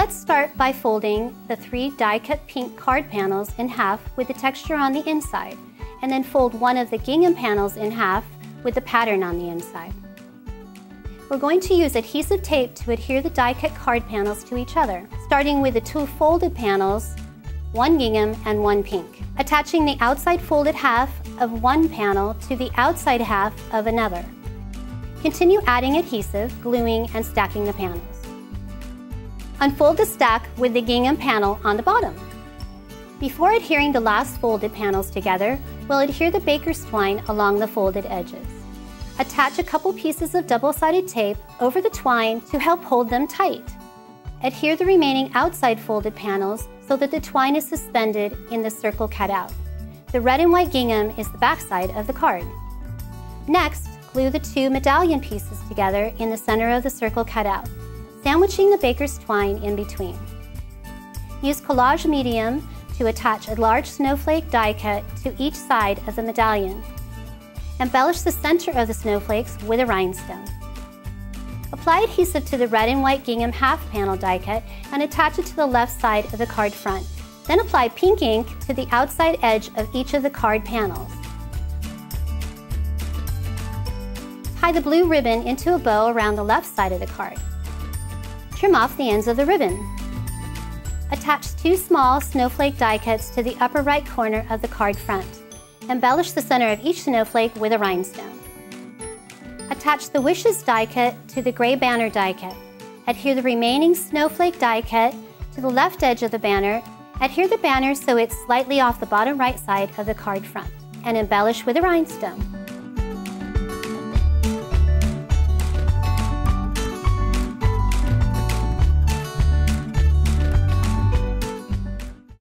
Let's start by folding the 3 die-cut pink card panels in half with the texture on the inside, and then fold one of the gingham panels in half with the pattern on the inside. We're going to use adhesive tape to adhere the die-cut card panels to each other, starting with the 2 folded panels, 1 gingham and 1 pink, attaching the outside folded half of one panel to the outside half of another. Continue adding adhesive, gluing, and stacking the panels. Unfold the stack with the gingham panel on the bottom. Before adhering the last folded panels together, we'll adhere the baker's twine along the folded edges. Attach a couple pieces of double-sided tape over the twine to help hold them tight. Adhere the remaining outside folded panels so that the twine is suspended in the circle cut out. The red and white gingham is the backside of the card. Next, glue the 2 medallion pieces together in the center of the circle cut out, sandwiching the baker's twine in between. Use collage medium to attach a large snowflake die cut to each side of the medallion. Embellish the center of the snowflakes with a rhinestone. Apply adhesive to the red and white gingham half panel die cut and attach it to the left side of the card front. Then apply pink ink to the outside edge of each of the card panels. Tie the blue ribbon into a bow around the left side of the card. Trim off the ends of the ribbon. Attach 2 small snowflake die cuts to the upper right corner of the card front. Embellish the center of each snowflake with a rhinestone. Attach the wishes die cut to the gray banner die cut. Adhere the remaining snowflake die cut to the left edge of the banner. Adhere the banner so it's slightly off the bottom right side of the card front, and embellish with a rhinestone.